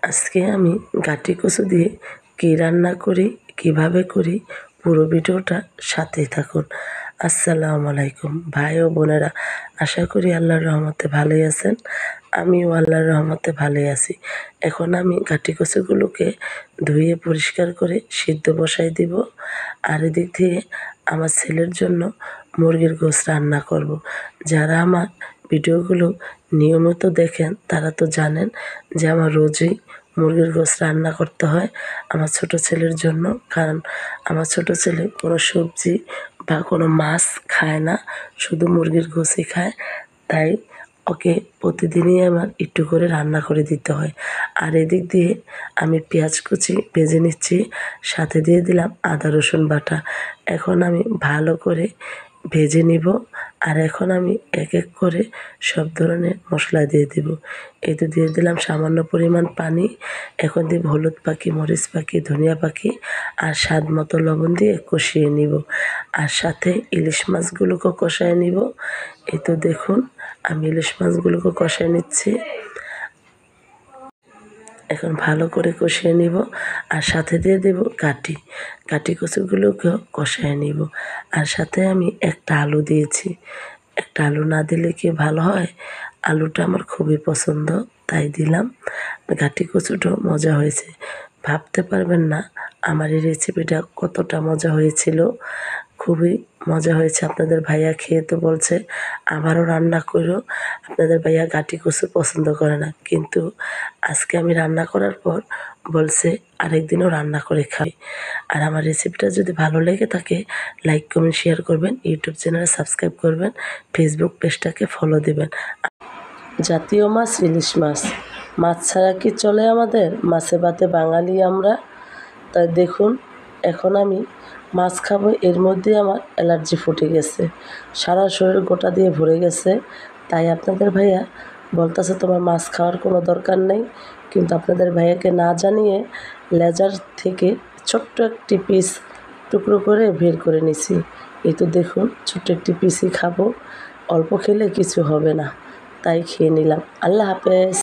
আজকে আমি গাটি কচু দিয়ে কী রান্না করি, কিভাবে করি, পুরো ভিডিওটা সাথেই থাকুন। আসসালামু আলাইকুম ভাই ও বোনেরা, আশা করি আল্লাহর রহমতে ভালোই আছেন। আমিও আল্লাহর রহমতে ভালোই আছি। এখন আমি গাটি কচুগুলোকে ধুয়ে পরিষ্কার করে সিদ্ধ বসাই দিব। আর এদিক দিয়ে আমার ছেলের জন্য মুরগির গোশত রান্না করব। যারা আমার ভিডিওগুলো নিয়মিত দেখেন তারা তো জানেন যে আমার রোজই মুরগির গোশত রান্না করতে হয় আমার ছোট ছেলের জন্য। কারণ আমার ছোট ছেলে কোনো সবজি বা কোনো মাছ খায় না, শুধু মুরগির গোশতই খায়। তাই ওকে প্রতিদিনই আমার একটু করে রান্না করে দিতে হয়। আর এদিক দিয়ে আমি পেঁয়াজ কুচি ভেজে নিচ্ছি, সাথে দিয়ে দিলাম আদা রসুন বাটা। এখন আমি ভালো করে ভেজে নিব। আর এখন আমি এক এক করে সব ধরনের মশলা দিয়ে দিব। এতে দিয়ে দিলাম সামান্য পরিমাণ পানি। এখন দিব হলুদ পাখি, মরিচ পাখি, ধনিয়া পাখি আর স্বাদ মতো লবণ দিয়ে কষিয়ে নিব। আর সাথে ইলিশ মাছগুলোকেও কষায় নিব। এই তো দেখুন আমি ইলিশ মাছগুলোকে কষায় নিচ্ছি। এখন ভালো করে কষিয়ে নিব। আর সাথে দিয়ে দেব কাটি কচুগুলোকেও কষায় নিব। আর সাথে আমি একটা আলু দিয়েছি। একটা আলু না দিলে কি ভালো হয়? আলুটা আমার খুবই পছন্দ, তাই দিলাম। গাটি কচুটাও মজা হয়েছে। ভাবতে পারবেন না আমার এই রেসিপিটা কতটা মজা হয়েছিল। খুবই মজা হয়েছে। আপনাদের ভাইয়া খেয়ে তো বলছে আবারও রান্না করো। আপনাদের ভাইয়া গাটি কচু পছন্দ করে না, কিন্তু আজকে আমি রান্না করার পর বলছে আরেকদিনও রান্না করে খাই। আর আমার রেসিপিটা যদি ভালো লেগে থাকে লাইক কমেন্ট শেয়ার করবেন, ইউটিউব চ্যানেলে সাবস্ক্রাইব করবেন, ফেসবুক পেজটাকে ফলো দেবেন। জাতীয় মাছ ইলিশ মাছ, মাছ ছাড়া কি চলে আমাদের? মাছে ভাতে বাঙালি আমরা। তাই দেখুন এখন আমি মাছ খাবো, এর মধ্যে আমার অ্যালার্জি ফুটে গেছে, সারা শরীর গোটা দিয়ে ভরে গেছে। তাই আপনাদের ভাইয়া বলতেছে তোমার মাছ খাওয়ার কোনো দরকার নেই, কিন্তু আপনাদের ভাইয়াকে না জানিয়ে লেজার থেকে ছোট্ট একটি পিস টুকরো করে বের করে নিছি। এই তো দেখুন ছোট্ট একটি পিসই খাবো, অল্প খেলে কিছু হবে না, তাই খেয়ে নিলাম। আল্লাহ হাফেজ।